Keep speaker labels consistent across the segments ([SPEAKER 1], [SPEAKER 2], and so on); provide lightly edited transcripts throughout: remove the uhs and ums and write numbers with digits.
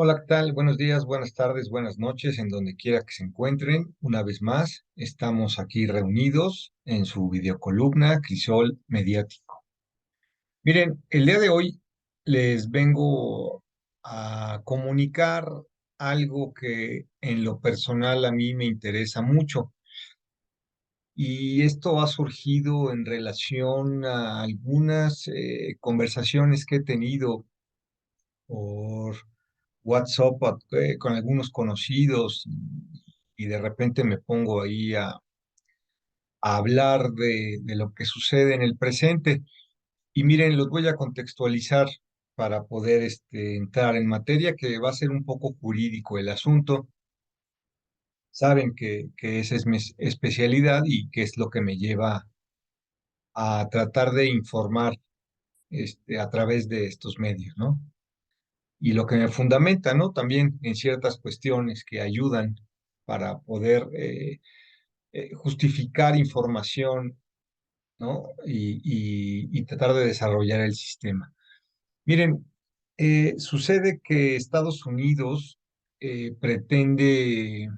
[SPEAKER 1] Hola, ¿qué tal? Buenos días, buenas tardes, buenas noches, en donde quiera que se encuentren. Una vez más, estamos aquí reunidos en su videocolumna Crisol Mediático. Miren, el día de hoy les vengo a comunicar algo que en lo personal a mí me interesa mucho. Y esto ha surgido en relación a algunas conversaciones que he tenido por WhatsApp con algunos conocidos y de repente me pongo ahí a hablar de lo que sucede en el presente. Y miren, los voy a contextualizar para poder entrar en materia, que va a ser un poco jurídico el asunto. Saben que esa es mi especialidad y que es lo que me lleva a tratar de informar a través de estos medios, ¿no? Y lo que me fundamenta, ¿no? También en ciertas cuestiones que ayudan para poder justificar información, ¿no? Y tratar de desarrollar el sistema. Miren, sucede que Estados Unidos pretende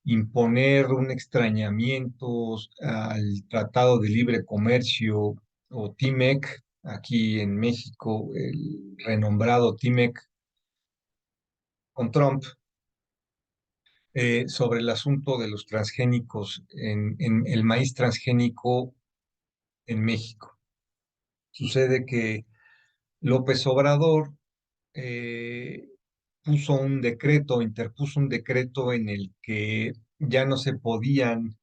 [SPEAKER 1] imponer un extrañamiento al Tratado de Libre Comercio o TIMEC, aquí en México, el renombrado TIMEC con Trump, sobre el asunto de los transgénicos en el maíz transgénico en México. Sucede que López Obrador eh, interpuso un decreto en el que ya no se podían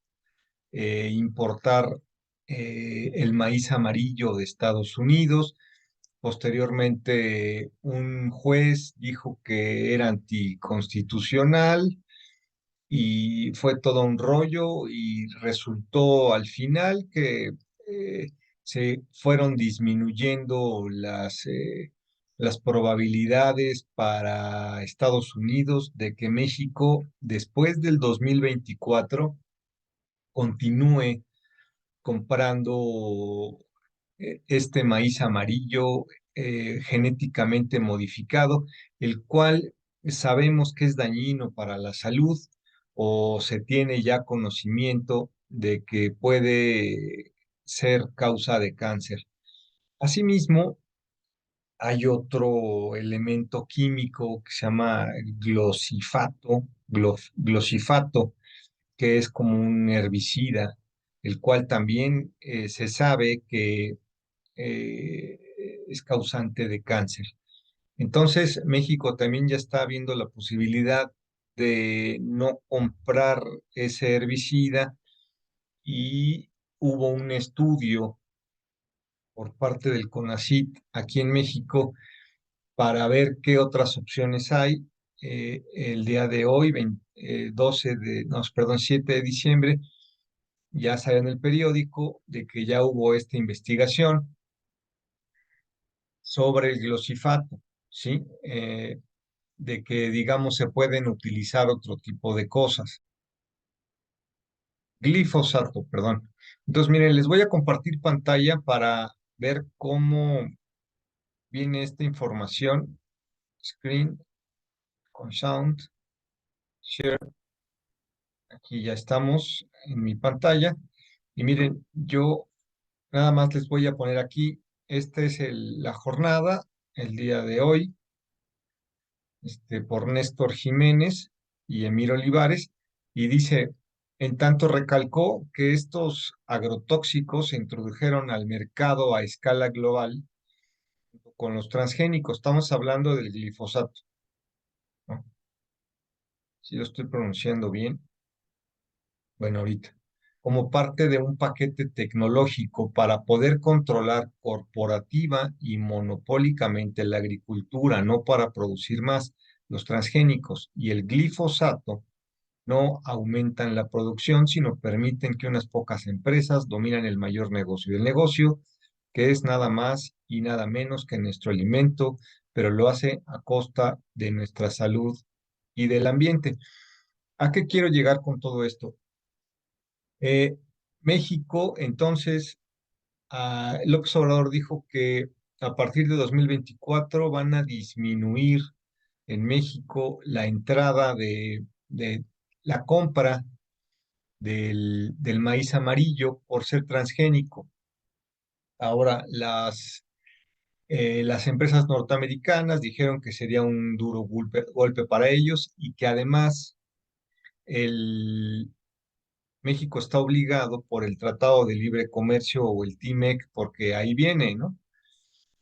[SPEAKER 1] importar el maíz amarillo de Estados Unidos. Posteriormente, un juez dijo que era anticonstitucional y fue todo un rollo y resultó al final que eh, se fueron disminuyendo las probabilidades para Estados Unidos de que México después del 2024 continúe comprando este maíz amarillo genéticamente modificado, el cual sabemos que es dañino para la salud o se tiene ya conocimiento de que puede ser causa de cáncer. Asimismo, hay otro elemento químico que se llama glosifato, que es como un herbicida, el cual también se sabe que eh, es causante de cáncer. Entonces, México también ya está viendo la posibilidad de no comprar ese herbicida y hubo un estudio por parte del CONACYT aquí en México para ver qué otras opciones hay. El día de hoy, 12 de, no, perdón, 7 de diciembre, ya salió en el periódico de que ya hubo esta investigación sobre el glosifato, ¿sí? De que, digamos, se pueden utilizar otro tipo de cosas. Glifosato, perdón. Entonces, miren, les voy a compartir pantalla para ver cómo viene esta información. Screen con sound, share. Aquí ya estamos en mi pantalla. Y miren, yo nada más les voy a poner aquí, esta es la jornada, el día de hoy, por Néstor Jiménez y Emir Olivares, y dice, en tanto recalcó que estos agrotóxicos se introdujeron al mercado a escala global con los transgénicos. Estamos hablando del glifosato, ¿no? Si lo estoy pronunciando bien. Bueno, ahorita, como parte de un paquete tecnológico para poder controlar corporativa y monopólicamente la agricultura, no para producir más. Los transgénicos y el glifosato no aumentan la producción, sino permiten que unas pocas empresas dominan el mayor negocio del negocio, que es nada más y nada menos que nuestro alimento, pero lo hace a costa de nuestra salud y del ambiente. ¿A qué quiero llegar con todo esto? Eh, México, entonces, López Obrador dijo que a partir de 2024 van a disminuir en México la entrada de la compra del maíz amarillo por ser transgénico. Ahora, las empresas norteamericanas dijeron que sería un duro golpe para ellos y que además el, México está obligado por el Tratado de Libre Comercio o el TIMEC, porque ahí viene, ¿no?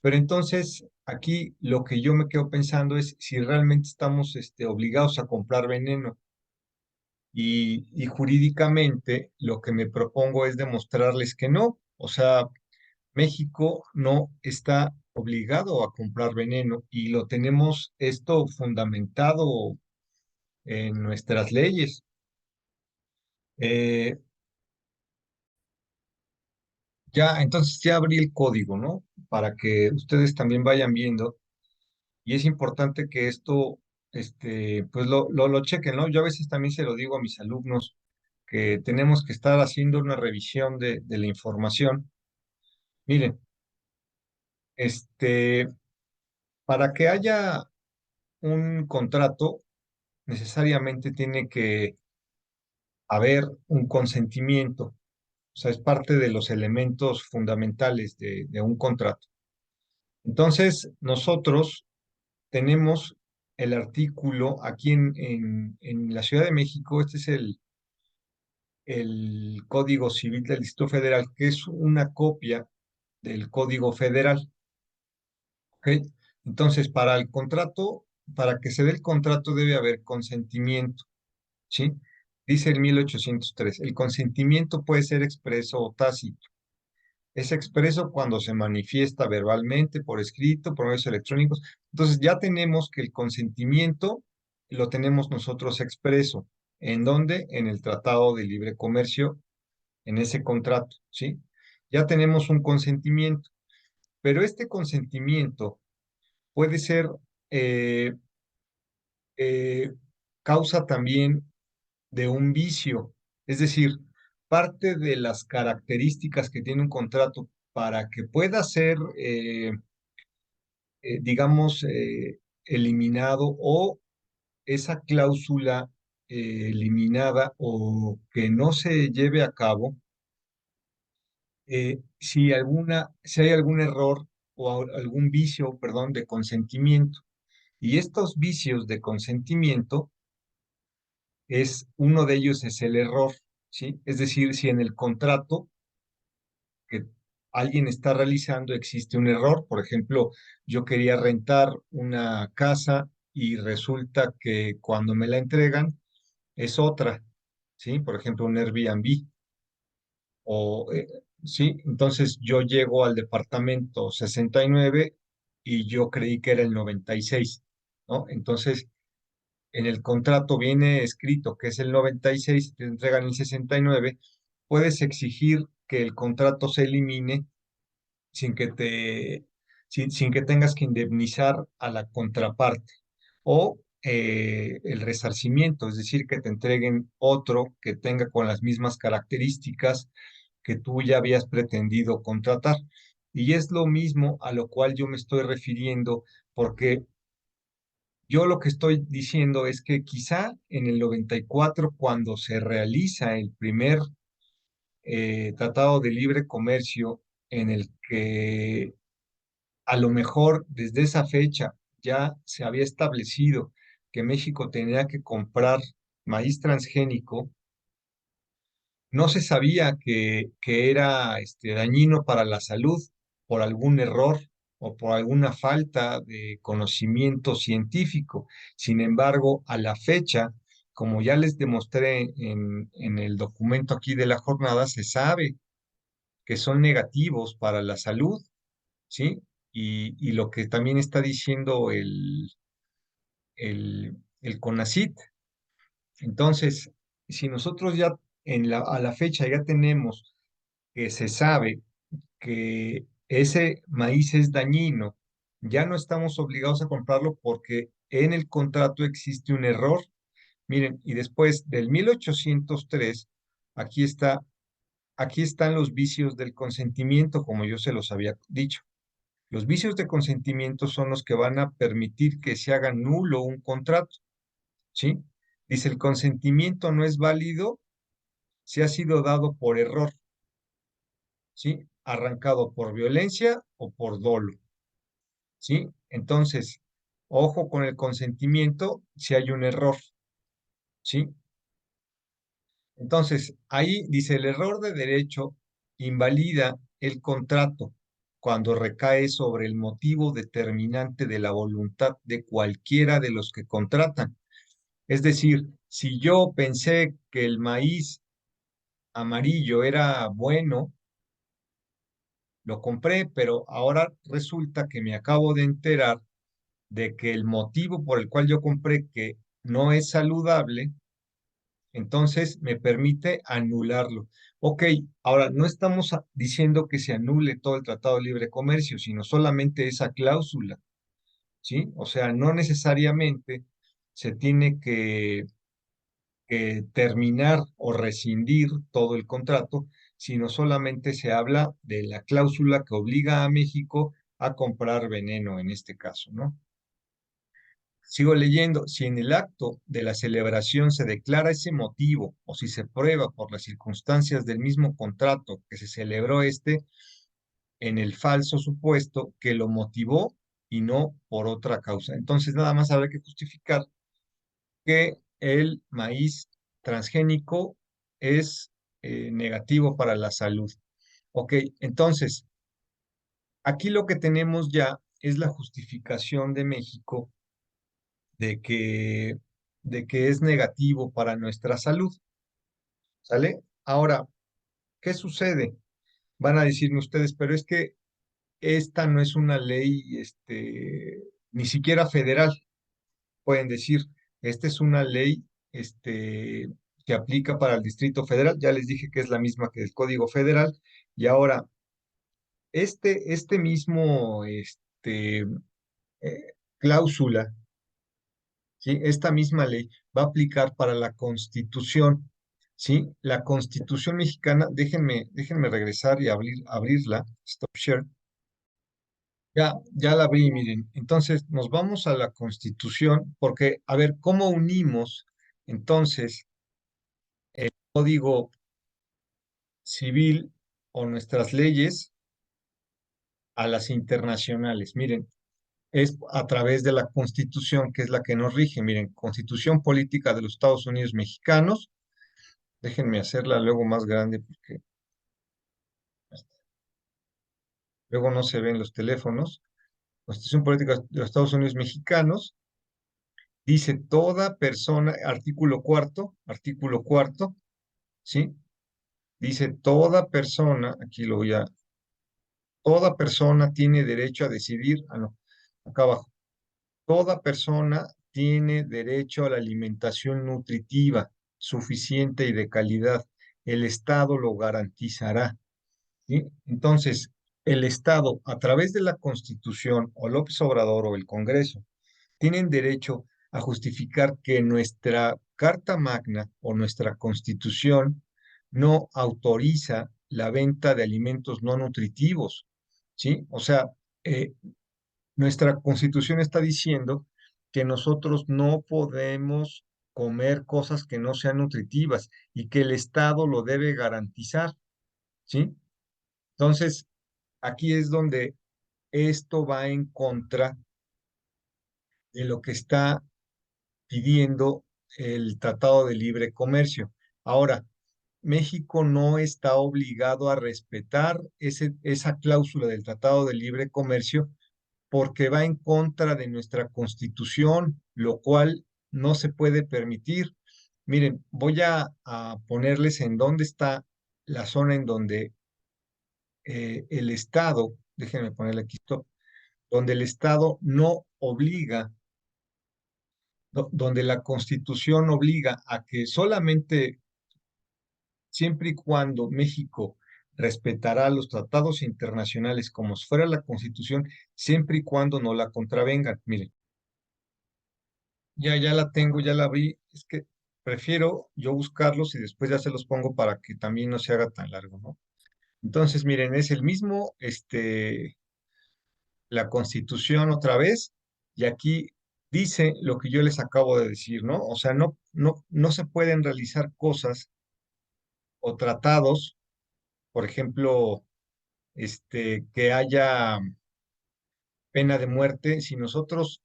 [SPEAKER 1] Pero entonces, aquí lo que yo me quedo pensando es si realmente estamos obligados a comprar veneno. Y jurídicamente lo que me propongo es demostrarles que no. O sea, México no está obligado a comprar veneno y lo tenemos esto fundamentado en nuestras leyes. Eh, ya, entonces ya abrí el código, ¿no? Para que ustedes también vayan viendo. Y es importante que esto, pues lo chequen, ¿no? Yo a veces también se lo digo a mis alumnos que tenemos que estar haciendo una revisión de la información. Miren, este, para que haya un contrato, necesariamente tiene que haber un consentimiento. O sea, es parte de los elementos fundamentales de un contrato. Entonces, nosotros tenemos el artículo aquí en la Ciudad de México, este es el Código Civil del Distrito Federal, que es una copia del Código Federal. ¿Ok? Entonces, para el contrato, para que se dé el contrato debe haber consentimiento, ¿sí? Dice el 1803, el consentimiento puede ser expreso o tácito. Es expreso cuando se manifiesta verbalmente, por escrito, por medios electrónicos. Entonces, ya tenemos que el consentimiento lo tenemos nosotros expreso. ¿En dónde? En el Tratado de Libre Comercio, en ese contrato, ¿sí? Ya tenemos un consentimiento, pero este consentimiento puede ser eh, eh, causa también de un vicio. Es decir, parte de las características que tiene un contrato para que pueda ser, digamos, eliminado o esa cláusula eliminada o que no se lleve a cabo, si hay algún error o algún vicio, perdón, de consentimiento. Y estos vicios de consentimiento uno de ellos es el error, ¿sí? Es decir, si en el contrato que alguien está realizando existe un error, por ejemplo, yo quería rentar una casa y resulta que cuando me la entregan es otra, ¿sí? Por ejemplo, un Airbnb. Sí, entonces yo llego al departamento 69 y yo creí que era el 96, ¿no? Entonces, en el contrato viene escrito que es el 96, te entregan el 69, puedes exigir que el contrato se elimine sin que sin que tengas que indemnizar a la contraparte o el resarcimiento, es decir, que te entreguen otro que tenga con las mismas características que tú ya habías pretendido contratar. Y es lo mismo a lo cual yo me estoy refiriendo, porque yo lo que estoy diciendo es que quizá en el 94, cuando se realiza el primer tratado de libre comercio, en el que a lo mejor desde esa fecha ya se había establecido que México tenía que comprar maíz transgénico, no se sabía que era dañino para la salud por algún error o por alguna falta de conocimiento científico. Sin embargo, a la fecha, como ya les demostré en el documento aquí de la jornada, se sabe que son negativos para la salud, ¿sí? Y lo que también está diciendo el CONACYT. Entonces, si nosotros ya a la fecha ya tenemos que se sabe que ese maíz es dañino, ya no estamos obligados a comprarlo porque en el contrato existe un error. Miren, y después del 1803, aquí está, aquí están los vicios del consentimiento, como yo se los había dicho. Los vicios de consentimiento son los que van a permitir que se haga nulo un contrato, ¿sí? Dice, el consentimiento no es válido si ha sido dado por error, ¿sí? Arrancado por violencia o por dolo, ¿sí? Entonces, ojo con el consentimiento si hay un error, ¿sí? Entonces, ahí dice, el error de derecho invalida el contrato cuando recae sobre el motivo determinante de la voluntad de cualquiera de los que contratan. Es decir, si yo pensé que el maíz amarillo era bueno, lo compré, pero ahora resulta que me acabo de enterar de que el motivo por el cual yo compré que no es saludable, entonces me permite anularlo. Ok, ahora no estamos diciendo que se anule todo el Tratado de Libre Comercio, sino solamente esa cláusula, ¿sí? O sea, no necesariamente se tiene que terminar o rescindir todo el contrato, sino solamente se habla de la cláusula que obliga a México a comprar veneno en este caso, ¿no? Sigo leyendo, si en el acto de la celebración se declara ese motivo o si se prueba por las circunstancias del mismo contrato que se celebró en el falso supuesto que lo motivó y no por otra causa. Entonces nada más habrá que justificar que el maíz transgénico es negativo para la salud. Ok, entonces aquí lo que tenemos ya es la justificación de México de que, de que es negativo para nuestra salud, ¿sale? Ahora, ¿qué sucede? Van a decirme ustedes, pero es que esta no es una ley, ni siquiera federal, pueden decir, esta es una ley, que aplica para el Distrito Federal, ya les dije que es la misma que el Código Federal, y ahora, este mismo, cláusula, ¿sí? Esta misma ley va a aplicar para la Constitución, ¿sí? La Constitución mexicana, déjenme regresar y abrirla, stop share. Ya la abrí, miren. Entonces, nos vamos a la Constitución, porque, a ver, ¿cómo unimos entonces el Código Civil o nuestras leyes a las internacionales? Miren, es a través de la Constitución, que es la que nos rige. Miren, Constitución Política de los Estados Unidos Mexicanos. Déjenme hacerla luego más grande porque luego no se ven los teléfonos. Constitución Política de los Estados Unidos Mexicanos dice toda persona, artículo cuarto, ¿sí? Dice toda persona, aquí lo voy a, toda persona tiene derecho a decidir, no, acá abajo, toda persona tiene derecho a la alimentación nutritiva, suficiente y de calidad. El Estado lo garantizará. ¿Sí? Entonces, el Estado, a través de la Constitución, o López Obrador o el Congreso, tienen derecho a justificar que nuestra Carta Magna o nuestra Constitución no autoriza la venta de alimentos no nutritivos, ¿sí? O sea, eh, nuestra Constitución está diciendo que nosotros no podemos comer cosas que no sean nutritivas y que el Estado lo debe garantizar, ¿sí? Entonces, aquí es donde esto va en contra de lo que está pidiendo el Tratado de Libre Comercio. Ahora, México no está obligado a respetar esa cláusula del Tratado de Libre Comercio porque va en contra de nuestra Constitución, lo cual no se puede permitir. Miren, voy a ponerles en dónde está la zona en donde el Estado, déjenme ponerle aquí, donde el Estado no obliga, donde la Constitución obliga a que solamente siempre y cuando México respetará los tratados internacionales como si fuera la Constitución, siempre y cuando no la contravengan. Miren, ya la tengo, ya la vi, es que prefiero yo buscarlos y después ya se los pongo para que también no se haga tan largo, ¿no? Entonces, miren, es el mismo, la Constitución otra vez, y aquí dice lo que yo les acabo de decir, ¿no? O sea, no se pueden realizar cosas o tratados, por ejemplo, que haya pena de muerte. Si nosotros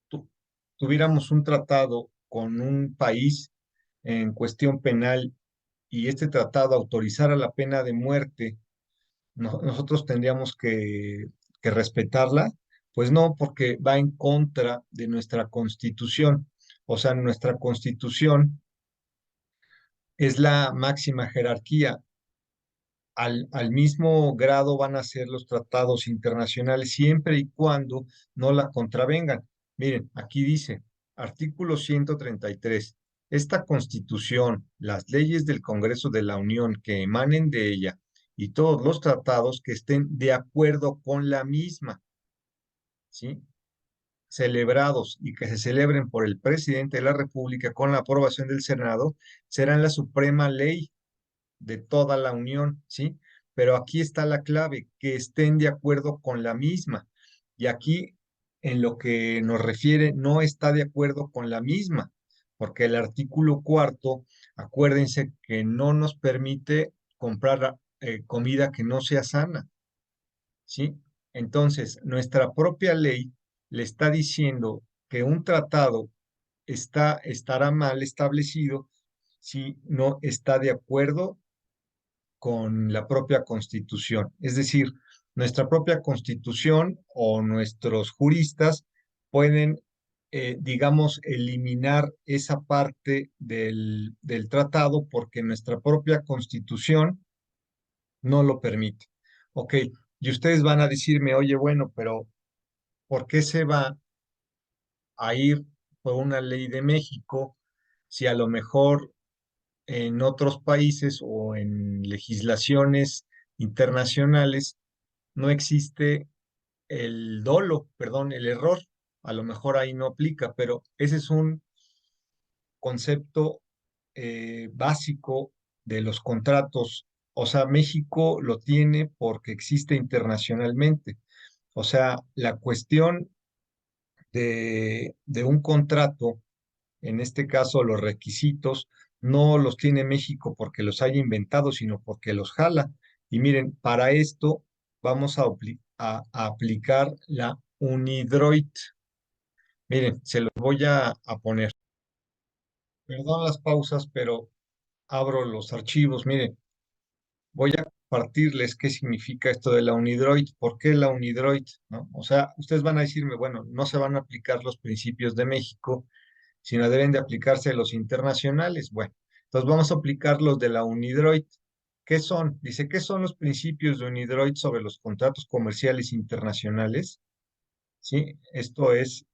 [SPEAKER 1] tu- tuviéramos un tratado con un país en cuestión penal y este tratado autorizara la pena de muerte, nosotros tendríamos que respetarla. Pues no, porque va en contra de nuestra constitución. O sea, nuestra constitución es la máxima jerarquía. Al mismo grado van a ser los tratados internacionales siempre y cuando no la contravengan. Miren, aquí dice, artículo 133, esta Constitución, las leyes del Congreso de la Unión que emanen de ella y todos los tratados que estén de acuerdo con la misma, ¿sí? Celebrados y que se celebren por el presidente de la República con la aprobación del Senado, serán la suprema ley de toda la unión, ¿sí? Pero aquí está la clave, que estén de acuerdo con la misma. Y aquí, en lo que nos refiere, no está de acuerdo con la misma, porque el artículo cuarto, acuérdense que no nos permite comprar comida que no sea sana, ¿sí? Entonces, nuestra propia ley le está diciendo que un tratado estará mal establecido si no está de acuerdo con la propia Constitución. Es decir, nuestra propia Constitución o nuestros juristas pueden, digamos, eliminar esa parte del tratado porque nuestra propia Constitución no lo permite. Ok, y ustedes van a decirme, oye, bueno, pero ¿por qué se va a ir por una ley de México si a lo mejor en otros países o en legislaciones internacionales no existe el dolo, perdón, el error? A lo mejor ahí no aplica, pero ese es un concepto básico de los contratos. O sea, México lo tiene porque existe internacionalmente. O sea, la cuestión de un contrato, en este caso los requisitos, no los tiene México porque los haya inventado, sino porque los jala. Y miren, para esto vamos a aplicar la UNIDROIT. Miren, se los voy a poner. Perdón las pausas, pero abro los archivos. Miren, voy a partirles qué significa esto de la UNIDROIT. ¿Por qué la UNIDROIT? ¿No? O sea, ustedes van a decirme, bueno, no se van a aplicar los principios de México, sino deben de aplicarse los internacionales. Bueno, entonces vamos a aplicar los de la UNIDROIT. ¿Qué son? Dice, ¿qué son los principios de UNIDROIT sobre los contratos comerciales internacionales? Sí, esto es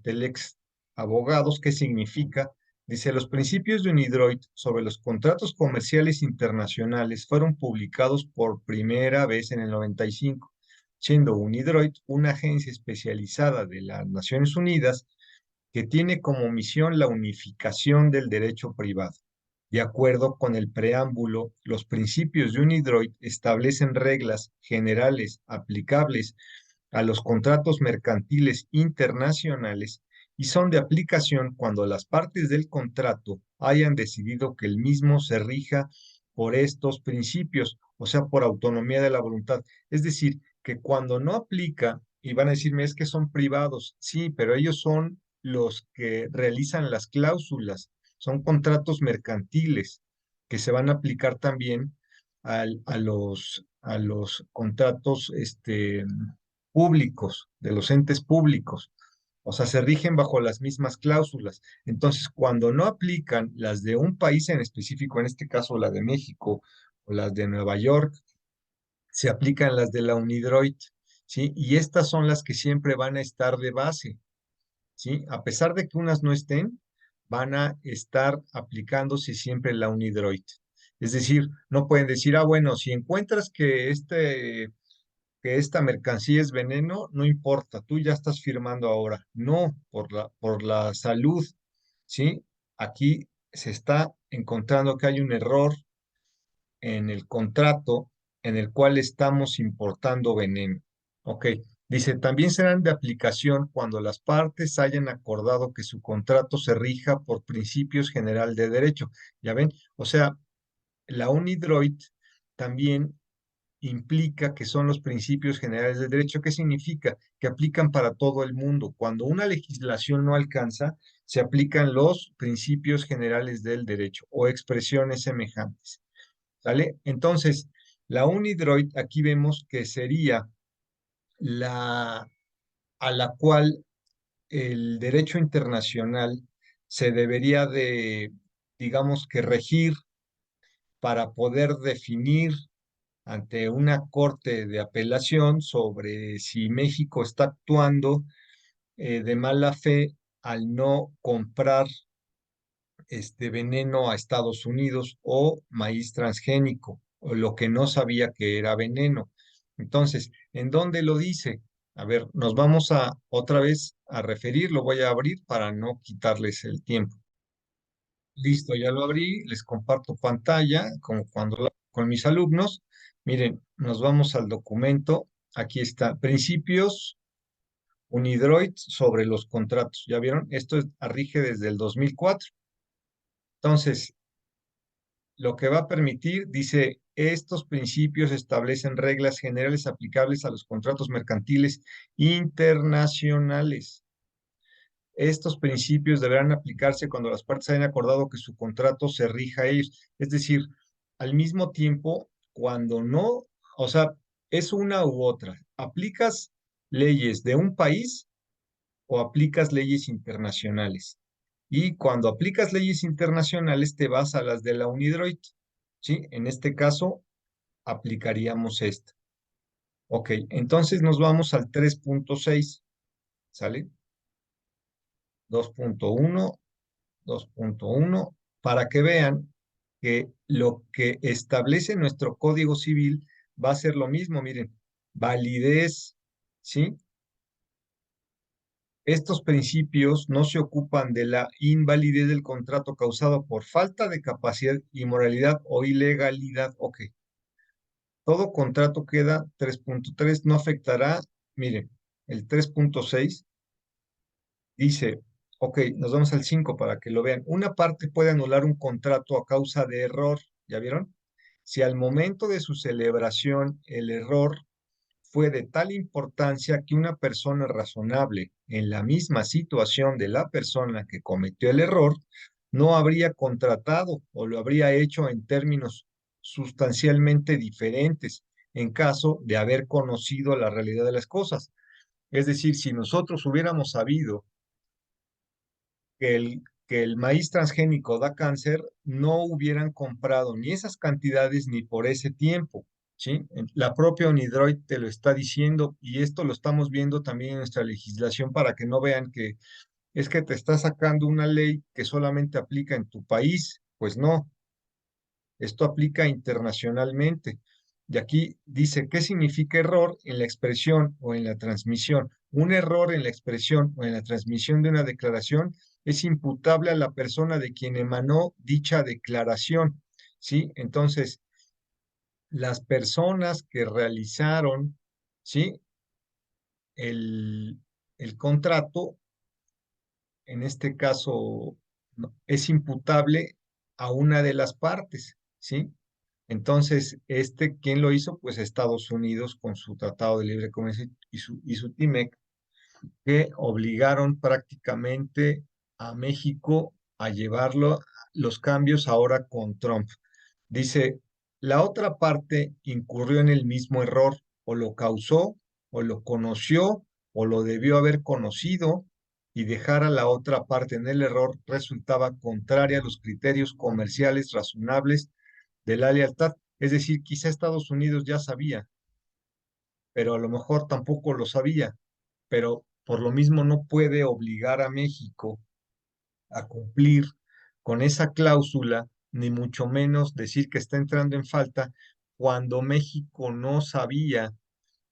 [SPEAKER 1] Telex Abogados. ¿Qué significa? Dice, los principios de UNIDROIT sobre los contratos comerciales internacionales fueron publicados por primera vez en el 95, siendo UNIDROIT una agencia especializada de las Naciones Unidas que tiene como misión la unificación del derecho privado. De acuerdo con el preámbulo, los principios de UNIDROIT establecen reglas generales aplicables a los contratos mercantiles internacionales y son de aplicación cuando las partes del contrato hayan decidido que el mismo se rija por estos principios, o sea, por autonomía de la voluntad. Es decir, que cuando no aplica, y van a decirme, es que son privados, sí, pero ellos son los que realizan las cláusulas, son contratos mercantiles que se van a aplicar también a los contratos públicos, de los entes públicos. O sea, se rigen bajo las mismas cláusulas. Entonces, cuando no aplican las de un país en específico, en este caso la de México o las de Nueva York, se aplican las de la UNIDROIT, ¿sí? Y estas son las que siempre van a estar de base, ¿sí? A pesar de que unas no estén, van a estar aplicándose siempre la UNIDROIT. Es decir, no pueden decir, ah, bueno, si encuentras que esta mercancía es veneno, no importa, tú ya estás firmando ahora. No, por la salud, ¿sí? Aquí se está encontrando que hay un error en el contrato en el cual estamos importando veneno. Ok, Dice, también serán de aplicación cuando las partes hayan acordado que su contrato se rija por principios general de derecho. ¿Ya ven? O sea, la UNIDROIT también implica que son los principios generales del derecho. ¿Qué significa? Que aplican para todo el mundo. Cuando una legislación no alcanza, se aplican los principios generales del derecho o expresiones semejantes. ¿Sale? Entonces, la UNIDROIT aquí vemos que sería la a la cual el derecho internacional se debería de, digamos que regir para poder definir ante una corte de apelación sobre si México está actuando de mala fe al no comprar este veneno a Estados Unidos o maíz transgénico, o lo que no sabía que era veneno. Entonces, ¿en dónde lo dice? A ver, nos vamos a otra vez a referir, lo voy a abrir para no quitarles el tiempo. Listo, ya lo abrí, les comparto pantalla, como cuando lo hago con mis alumnos. Miren, nos vamos al documento. Aquí está, principios Unidroid sobre los contratos. ¿Ya vieron? Rige desde el 2004. Entonces, lo que va a permitir, dice, estos principios establecen reglas generales aplicables a los contratos mercantiles internacionales. Estos principios deberán aplicarse cuando las partes hayan acordado que su contrato se rija a ellos. Es decir, al mismo tiempo, cuando no, o sea, es una u otra. ¿Aplicas leyes de un país o aplicas leyes internacionales? Y cuando aplicas leyes internacionales, te vas a las de la UNIDROIT. ¿Sí? En este caso, aplicaríamos esta. Ok, entonces nos vamos al 3.6, ¿sale? 2.1, 2.1, para que vean que lo que establece nuestro Código Civil va a ser lo mismo. Miren, validez, ¿sí? Estos principios no se ocupan de la invalidez del contrato causado por falta de capacidad, inmoralidad o ilegalidad. Ok, todo contrato queda 3.3, no afectará. Miren, el 3.6 dice, ok, nos vamos al 5 para que lo vean. Una parte puede anular un contrato a causa de error, ¿ya vieron? Si al momento de su celebración el error fue de tal importancia que una persona razonable en la misma situación de la persona que cometió el error no habría contratado o lo habría hecho en términos sustancialmente diferentes en caso de haber conocido la realidad de las cosas. Es decir, si nosotros hubiéramos sabido que el maíz transgénico da cáncer, no hubieran comprado ni esas cantidades ni por ese tiempo, ¿sí? La propia Unidroid te lo está diciendo y esto lo estamos viendo también en nuestra legislación para que no vean que es que te está sacando una ley que solamente aplica en tu país. Pues no, esto aplica internacionalmente. Y aquí dice, ¿qué significa error en la expresión o en la transmisión? Un error en la expresión o en la transmisión de una declaración es imputable a la persona de quien emanó dicha declaración, ¿sí? Entonces, las personas que realizaron, ¿sí? El, el contrato, en este caso, es imputable a una de las partes, ¿sí? Entonces, ¿quién lo hizo? Pues Estados Unidos con su Tratado de Libre Comercio y su TIMEC, que obligaron prácticamente a México a llevarlo los cambios ahora con Trump. Dice, la otra parte incurrió en el mismo error, o lo causó, o lo conoció, o lo debió haber conocido, y dejar a la otra parte en el error resultaba contraria a los criterios comerciales razonables de la lealtad. Es decir, quizá Estados Unidos ya sabía, pero a lo mejor tampoco lo sabía, pero por lo mismo no puede obligar a México a cumplir con esa cláusula, ni mucho menos decir que está entrando en falta cuando México no sabía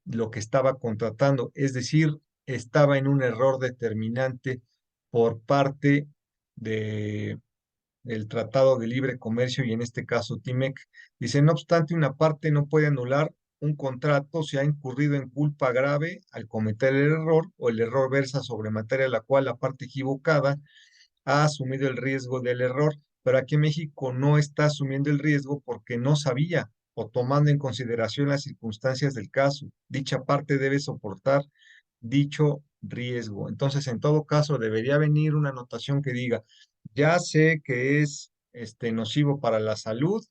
[SPEAKER 1] lo que estaba contratando, es decir, estaba en un error determinante por parte de el Tratado de Libre Comercio y en este caso TIMEC. Dice, no obstante, una parte no puede anular un contrato, se ha incurrido en culpa grave al cometer el error o el error versa sobre materia a la cual la parte equivocada ha asumido el riesgo del error, pero aquí en México no está asumiendo el riesgo porque no sabía o tomando en consideración las circunstancias del caso. Dicha parte debe soportar dicho riesgo. Entonces, en todo caso, debería venir una anotación que diga, ya sé que es nocivo para la salud,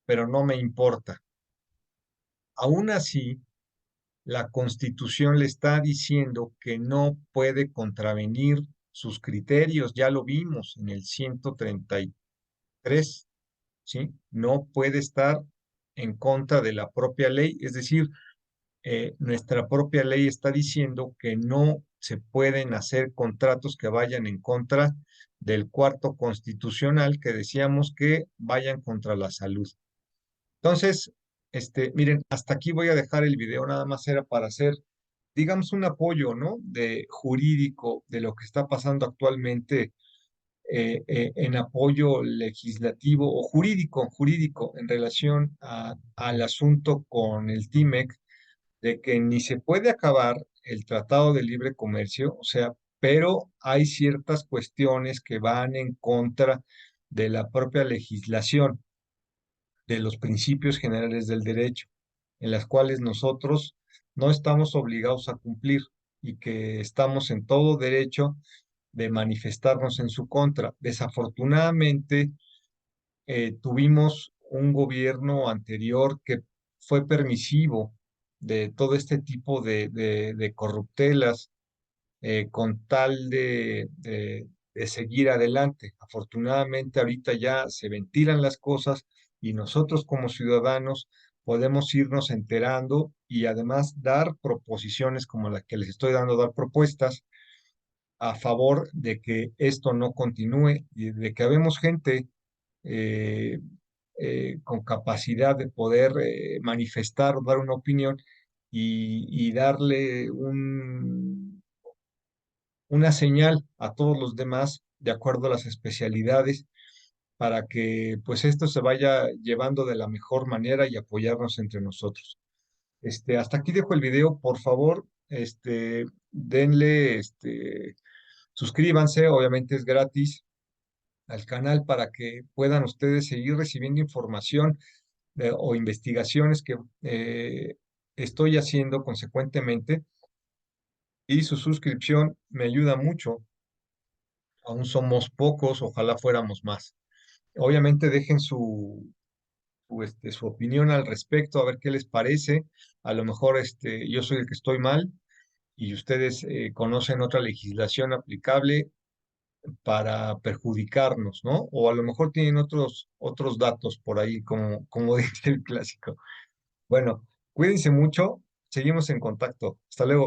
[SPEAKER 1] pero no me importa. Aún así, la Constitución le está diciendo que no puede contravenir sus criterios, ya lo vimos en el 133, ¿sí? No puede estar en contra de la propia ley, es decir, nuestra propia ley está diciendo que no se pueden hacer contratos que vayan en contra del cuarto constitucional que decíamos que vayan contra la salud. Entonces, miren, hasta aquí voy a dejar el video, nada más era para hacer, digamos, un apoyo, ¿no? De jurídico de lo que está pasando actualmente en apoyo legislativo o jurídico en relación al asunto con el TIMEC, de que ni se puede acabar el Tratado de Libre Comercio, o sea, pero hay ciertas cuestiones que van en contra de la propia legislación, de los principios generales del derecho, en las cuales nosotros no estamos obligados a cumplir y que estamos en todo derecho de manifestarnos en su contra. Desafortunadamente, tuvimos un gobierno anterior que fue permisivo de todo este tipo de corruptelas con tal de seguir adelante. Afortunadamente, ahorita ya se ventilan las cosas y nosotros como ciudadanos podemos irnos enterando y además dar proposiciones como la que les estoy dando, dar propuestas a favor de que esto no continúe y de que habemos gente eh, con capacidad de poder manifestar, dar una opinión y darle una señal a todos los demás de acuerdo a las especialidades para que pues esto se vaya llevando de la mejor manera y apoyarnos entre nosotros. Hasta aquí dejo el video, por favor, denle, suscríbanse, obviamente es gratis al canal para que puedan ustedes seguir recibiendo información o investigaciones que estoy haciendo consecuentemente y su suscripción me ayuda mucho. Aún somos pocos, ojalá fuéramos más. Obviamente dejen su opinión al respecto, a ver qué les parece. A lo mejor yo soy el que estoy mal y ustedes conocen otra legislación aplicable para perjudicarnos, ¿no? O a lo mejor tienen otros datos por ahí, como dice el clásico. Bueno, cuídense mucho, seguimos en contacto. Hasta luego.